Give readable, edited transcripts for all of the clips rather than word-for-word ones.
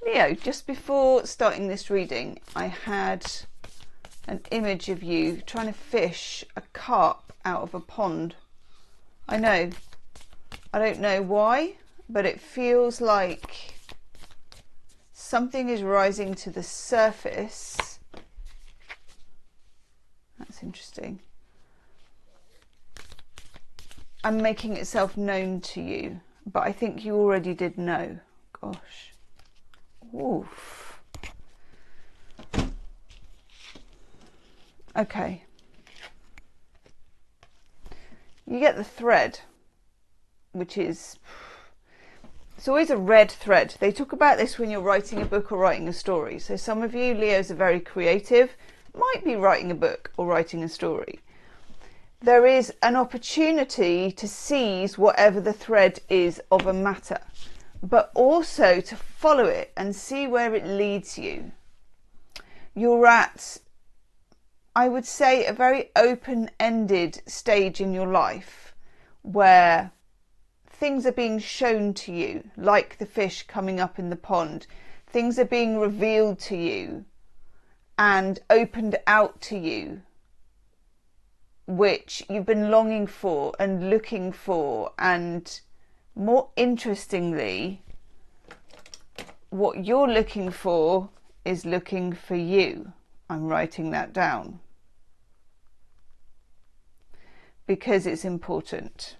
Leo, just before starting this reading, I had an image of you trying to fish a carp out of a pond. I know, I don't know why, but it feels like something is rising to the surface. That's interesting. And making itself known to you, but I think you already did know. Gosh. Oof. Okay. You get the thread, which is, it's always a red thread. They talk about this when you're writing a book or writing a story. So some of you, Leos, are very creative, might be writing a book or writing a story. There is an opportunity to seize whatever the thread is of a matter, but also to follow it and see where it leads you. You're at, I would say, a very open-ended stage in your life where things are being shown to you, like the fish coming up in the pond. Things are being revealed to you and opened out to you, which you've been longing for and looking for. And more interestingly, what you're looking for is looking for you. I'm writing that down because it's important.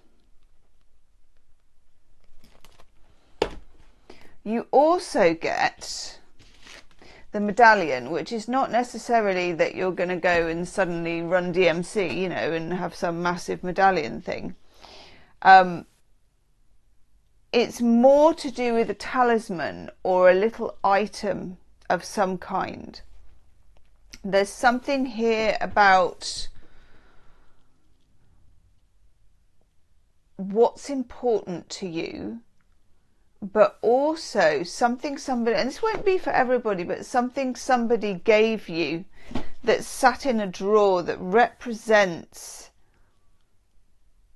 You also get the medallion, which is not necessarily that you're going to go and suddenly run DMC, you know, and have some massive medallion thing. It's more to do with a talisman or a little item of some kind. There's something here about what's important to you, but also something somebody, and this won't be for everybody, but something somebody gave you that sat in a drawer that represents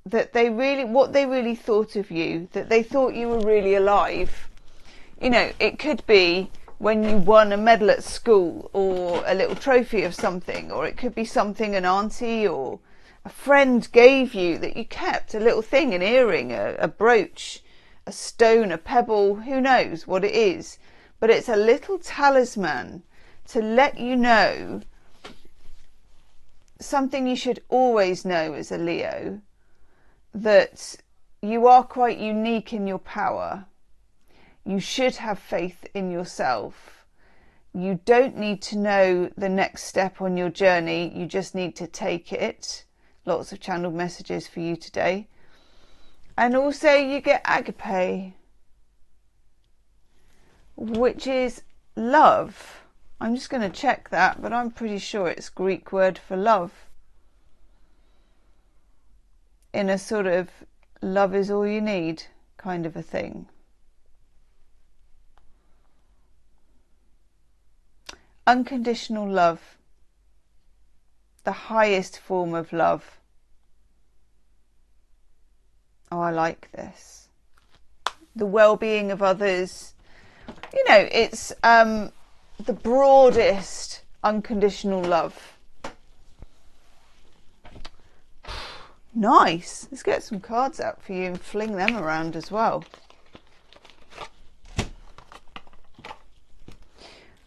that they really, what they really thought of you, that they thought you were really alive. You know, it could be when you won a medal at school or a little trophy of something, or it could be something an auntie or a friend gave you that you kept, a little thing, an earring, a brooch, a stone, a pebble, who knows what it is. But it's a little talisman to let you know something you should always know as a Leo, that you are quite unique in your power. You should have faith in yourself. You don't need to know the next step on your journey. You just need to take it. Lots of channeled messages for you today. And also you get agape, which is love. I'm just going to check that, but I'm pretty sure it's Greek word for love. In a sort of love is all you need kind of a thing. Unconditional love. The highest form of love. Oh, I like this. The well-being of others. You know, it's the broadest unconditional love. Nice. Let's get some cards out for you and fling them around as well.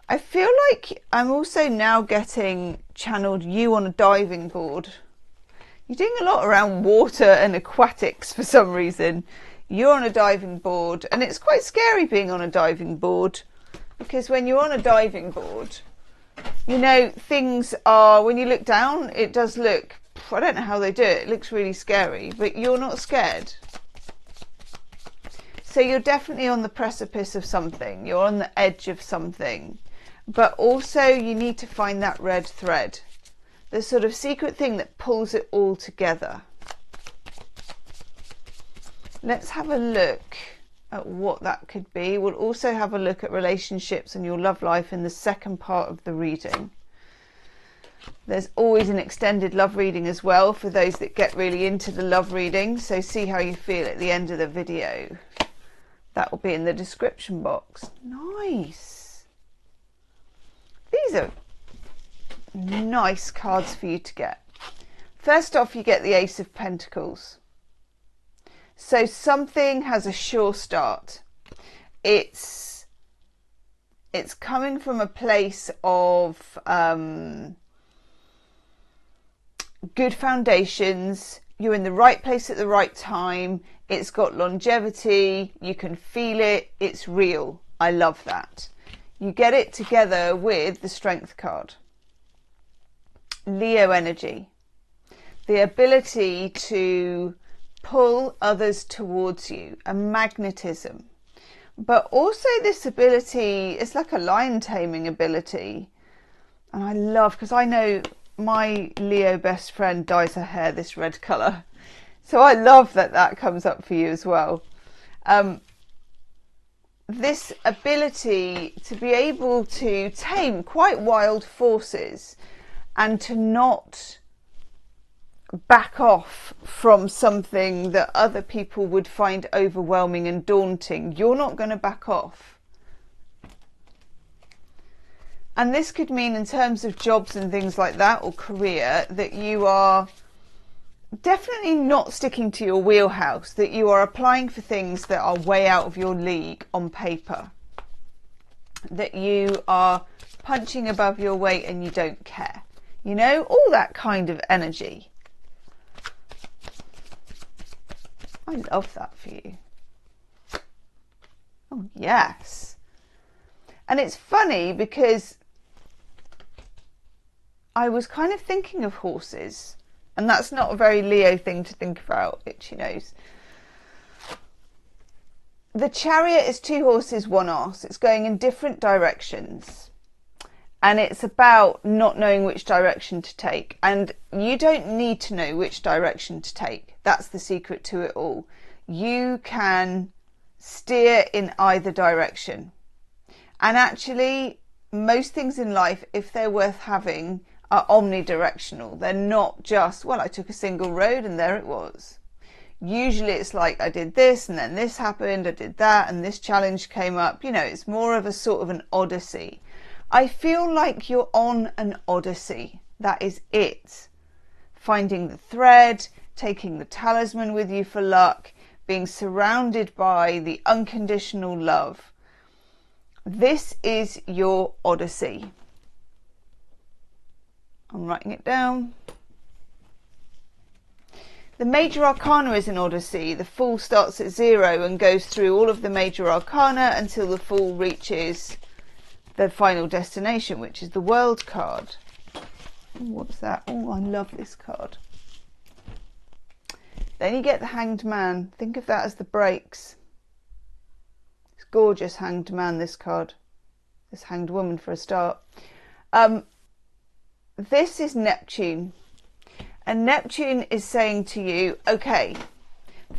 I feel like I'm also now getting channeled you on a diving board. You're doing a lot around water and aquatics for some reason. You're on a diving board, and it's quite scary being on a diving board, because when you're on a diving board, you know, things are, when you look down, it does look, I don't know how they do it, it looks really scary, but you're not scared. So you're definitely on the precipice of something, you're on the edge of something, but also you need to find that red thread. The sort of secret thing that pulls it all together. Let's have a look at what that could be. We'll also have a look at relationships and your love life in the second part of the reading. There's always an extended love reading as well for those that get really into the love reading. So see how you feel at the end of the video. That will be in the description box. Nice. nice cards for you to get. First off, you get the Ace of Pentacles. So something has a sure start. It's coming from a place of good foundations. You're in the right place at the right time. It's got longevity. You can feel it. It's real. I love that. You get it together with the Strength card. Leo energy. The ability to pull others towards you. A magnetism. But also this ability, it's like a lion taming ability. And I love, because I know my Leo best friend dyes her hair this red colour. So I love that that comes up for you as well. This ability to be able to tame quite wild forces and to not back off from something that other people would find overwhelming and daunting. You're not going to back off. And this could mean in terms of jobs and things like that, or career, that you are definitely not sticking to your wheelhouse, that you are applying for things that are way out of your league on paper, that you are punching above your weight and you don't care. You know, all that kind of energy. I love that for you. Oh, yes. And it's funny because I was kind of thinking of horses, and that's not a very Leo thing to think about, itchy nose. The Chariot is 2 horses, 1 arse. It's going in different directions. And it's about not knowing which direction to take. And you don't need to know which direction to take. That's the secret to it all. You can steer in either direction. And actually, most things in life, if they're worth having, are omnidirectional. They're not just, well, I took a single road and there it was. Usually it's like, I did this and then this happened, I did that and this challenge came up. You know, it's more of a sort of an odyssey. I feel like you're on an odyssey. That is it. Finding the thread, taking the talisman with you for luck, being surrounded by the unconditional love. This is your odyssey. I'm writing it down. The major arcana is an odyssey. The Fool starts at 0 and goes through all of the major arcana until the Fool reaches the final destination, which is the World card. Ooh, what's that? Oh, I love this card. Then you get the Hanged Man. Think of that as the brakes. It's gorgeous, Hanged Man, this card. This Hanged Woman for a start. This is Neptune. And Neptune is saying to you, okay,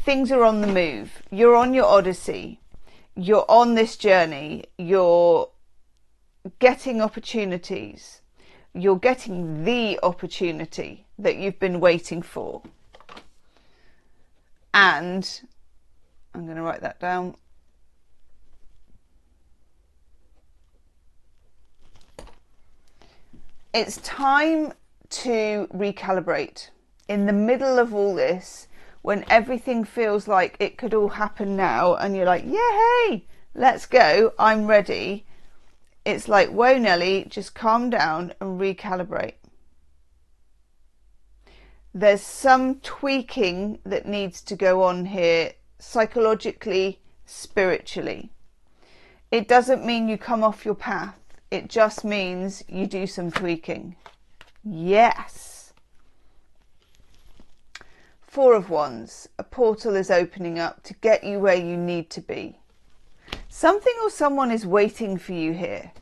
things are on the move. You're on your odyssey. You're on this journey. You're getting opportunities. You're getting the opportunity that you've been waiting for. And I'm going to write that down. It's time to recalibrate. In the middle of all this, when everything feels like it could all happen now and you're like, yeah, hey, let's go, I'm ready. It's like, whoa, Nelly, just calm down and recalibrate. There's some tweaking that needs to go on here, psychologically, spiritually. It doesn't mean you come off your path. It just means you do some tweaking. Yes. 4 of Wands. A portal is opening up to get you where you need to be. Something or someone is waiting for you here.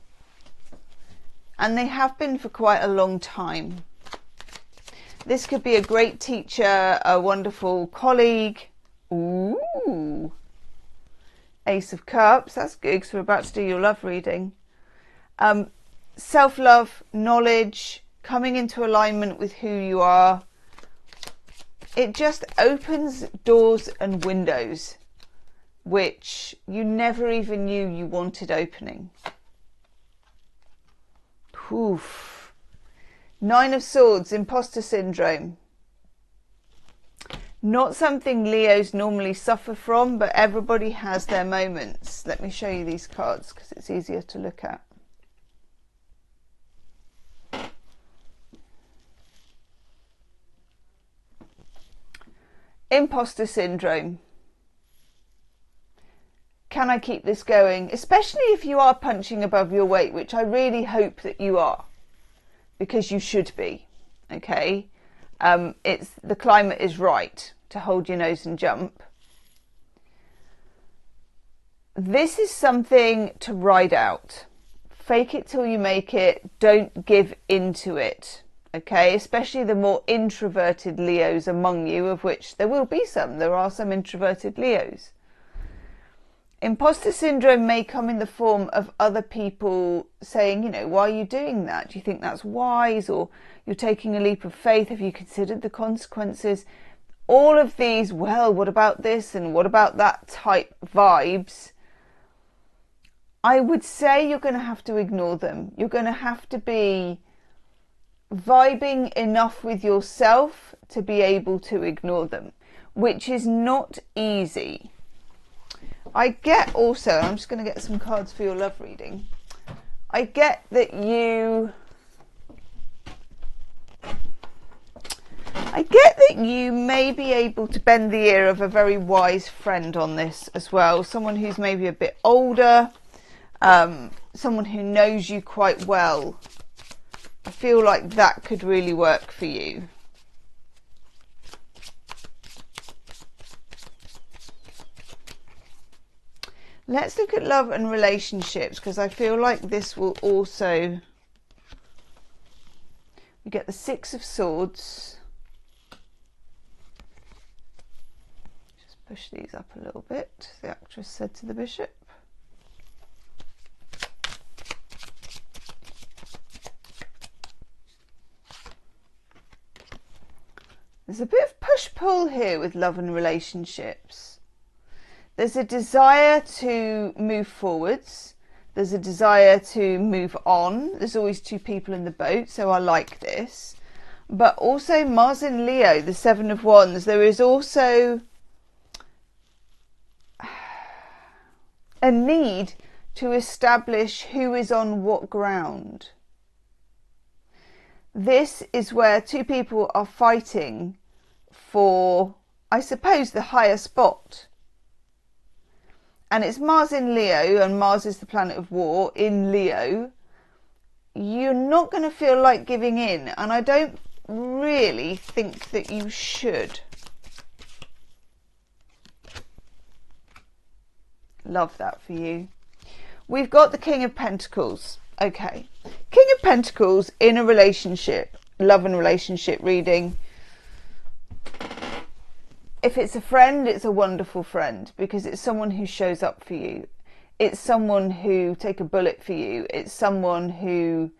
And they have been for quite a long time. This could be a great teacher, a wonderful colleague. Ooh. Ace of Cups. That's good because we're about to do your love reading. Self-love, knowledge, coming into alignment with who you are. It just opens doors and windows which you never even knew you wanted opening. Oof. Nine of Swords, imposter syndrome. Not something Leos normally suffer from, but everybody has their moments. Let me show you these cards because it's easier to look at. Imposter syndrome. Can I keep this going? Especially if you are punching above your weight, which I really hope that you are, because you should be, okay? The climate is right to hold your nose and jump. This is something to ride out. Fake it till you make it. Don't give into it, okay? Especially the more introverted Leos among you, of which there will be some. There are some introverted Leos. Imposter syndrome may come in the form of other people saying, you know, why are you doing that? Do you think that's wise? Or you're taking a leap of faith? Have you considered the consequences? All of these, well, what about this and what about that type vibes, I would say you're going to have to ignore them. You're going to have to be vibing enough with yourself to be able to ignore them, which is not easy. I get also, I'm just going to get some cards for your love reading. I get that you may be able to bend the ear of a very wise friend on this as well. Someone who's maybe a bit older, someone who knows you quite well. I feel like that could really work for you. Let's look at love and relationships, because I feel like this will also... We get the Six of Swords. Just push these up a little bit, the actress said to the bishop. There's a bit of push-pull here with love and relationships. There's a desire to move forwards. There's a desire to move on. There's always two people in the boat, so I like this. But also Mars in Leo, the Seven of Wands, there is also a need to establish who is on what ground. This is where two people are fighting for, I suppose, the higher spot. And it's Mars in Leo, and Mars is the planet of war in Leo. You're not going to feel like giving in, and I don't really think that you should. Love that for you. We've got the King of Pentacles. Okay. King of Pentacles in a relationship, love and relationship reading. If it's a friend, it's a wonderful friend, because it's someone who shows up for you. It's someone who take a bullet for you. It's someone who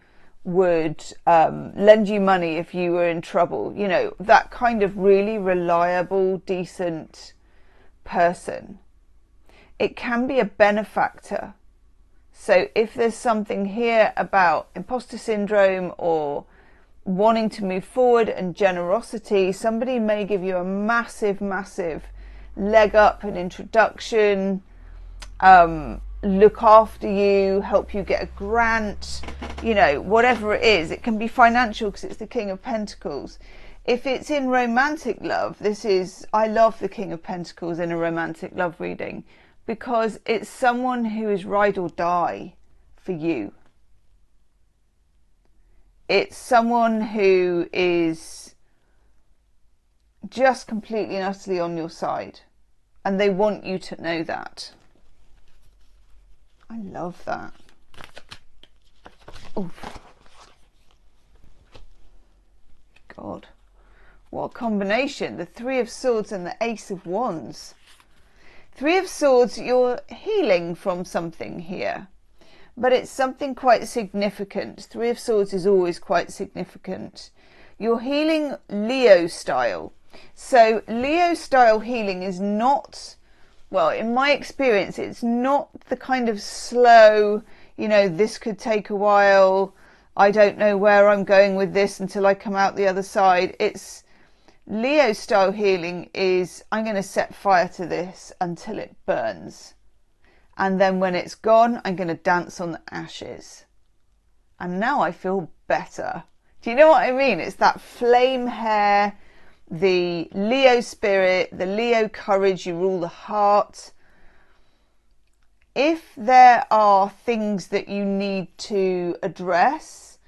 would lend you money if you were in trouble. You know, that kind of really reliable, decent person. It can be a benefactor. So if there's something here about imposter syndrome or wanting to move forward and generosity, somebody may give you a massive, massive leg up, an introduction, look after you, help you get a grant, you know, whatever it is. It can be financial because it's the King of Pentacles. If it's in romantic love, I love the King of Pentacles in a romantic love reading, because it's someone who is ride or die for you. It's someone who is just completely and utterly on your side, and they want you to know that. I love that. Oof. God, what a combination. The Three of Swords and the Ace of Wands. Three of Swords, you're healing from something here. But it's something quite significant. Three of Swords is always quite significant. You're healing Leo style. So Leo style healing is not, well, in my experience, it's not the kind of slow, you know, this could take a while, I don't know where I'm going with this until I come out the other side. It's Leo style healing is, I'm going to set fire to this until it burns. And then when it's gone, I'm going to dance on the ashes. And now I feel better. Do you know what I mean? It's that flame hair, the Leo spirit, the Leo courage, you rule the heart. If there are things that you need to address,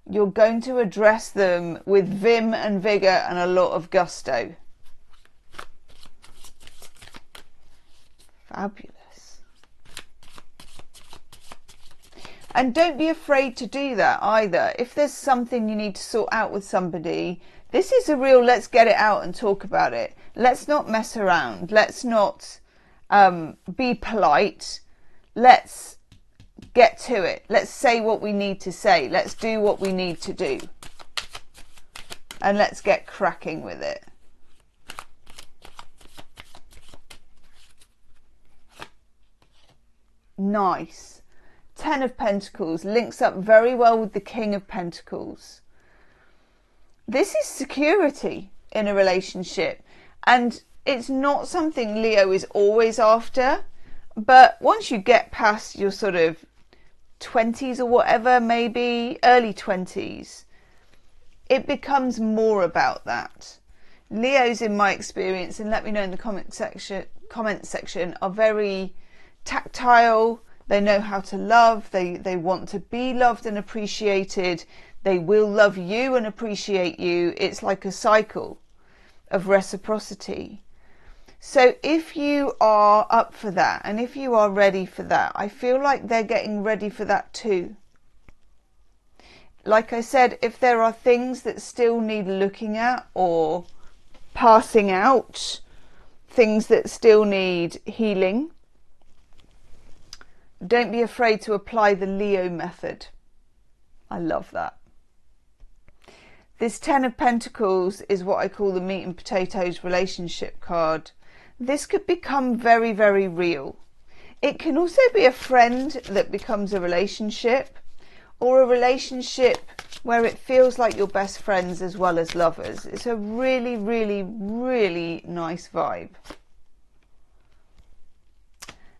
you're going to address them with vim and vigour and a lot of gusto. Fabulous. And don't be afraid to do that either. If there's something you need to sort out with somebody, this is a real let's get it out and talk about it. Let's not mess around. Let's not be polite. Let's get to it. Let's say what we need to say. Let's do what we need to do. And let's get cracking with it. Nice. 10 of Pentacles links up very well with the King of Pentacles. This is security in a relationship. And it's not something Leo is always after. But once you get past your sort of 20s or whatever, maybe early 20s, it becomes more about that. Leos, in my experience, and let me know in the comment section, are very tactile. They know how to love. They want to be loved and appreciated. They will love you and appreciate you. It's like a cycle of reciprocity. So if you are up for that, and if you are ready for that, I feel like they're getting ready for that too. Like I said, if there are things that still need looking at or passing out, things that still need healing, don't be afraid to apply the Leo method. I love that. This 10 of Pentacles is what I call the meat and potatoes relationship card. This could become very, very real. It can also be a friend that becomes a relationship, or a relationship where it feels like you're best friends as well as lovers. It's a really, really, really nice vibe.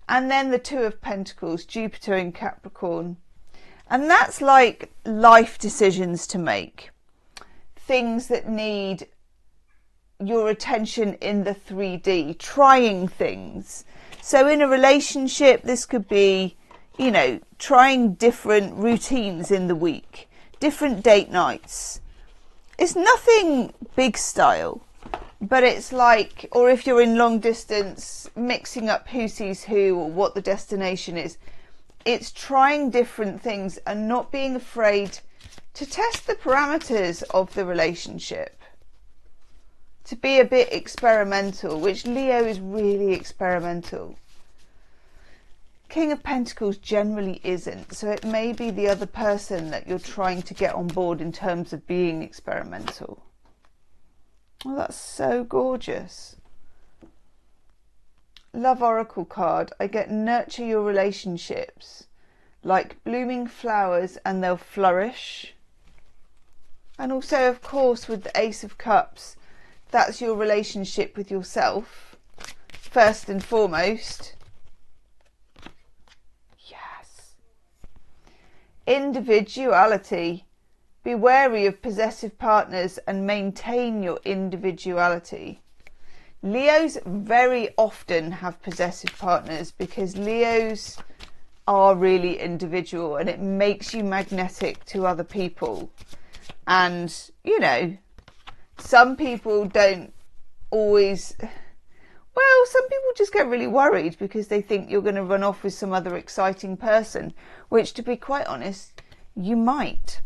And then the 2 of Pentacles, Jupiter in Capricorn. And that's like life decisions to make. Things that need your attention in the 3D, trying things. So in a relationship, this could be, you know, trying different routines in the week, different date nights. It's nothing big style, but it's like, or if you're in long distance, mixing up who sees who or what the destination is. It's trying different things and not being afraid to test the parameters of the relationship. To be a bit experimental, which Leo is really experimental. King of Pentacles generally isn't, so it may be the other person that you're trying to get on board in terms of being experimental. Oh, that's so gorgeous. Love Oracle card. I get nurture your relationships like blooming flowers and they'll flourish. And also, of course, with the Ace of Cups, that's your relationship with yourself, first and foremost. Yes. Individuality. Be wary of possessive partners and maintain your individuality. Leos very often have possessive partners because Leos are really individual and it makes you magnetic to other people. And, you know, some people don't always, well, some people just get really worried because they think you're going to run off with some other exciting person, which, to be quite honest, you might.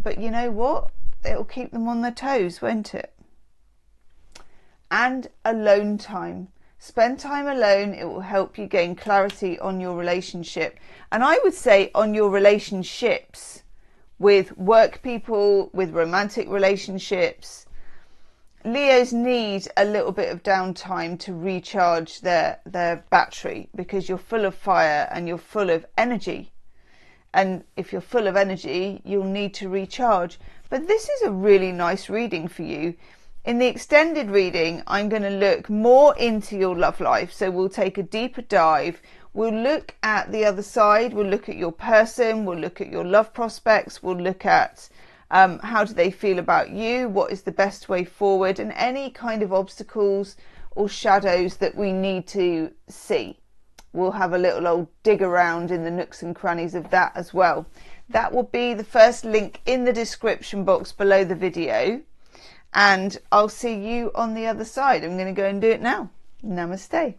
But you know what? It'll keep them on their toes, won't it? And alone time. Spend time alone. It will help you gain clarity on your relationship. And I would say on your relationships with work people, with romantic relationships. Leos need a little bit of downtime to recharge their battery because you're full of fire and you're full of energy. And if you're full of energy, you'll need to recharge. But this is a really nice reading for you. In the extended reading, I'm going to look more into your love life. So we'll take a deeper dive. We'll look at the other side. We'll look at your person. We'll look at your love prospects. We'll look at how do they feel about you? What is the best way forward? And any kind of obstacles or shadows that we need to see. We'll have a little old dig around in the nooks and crannies of that as well. That will be the first link in the description box below the video. And I'll see you on the other side. I'm going to go and do it now. Namaste.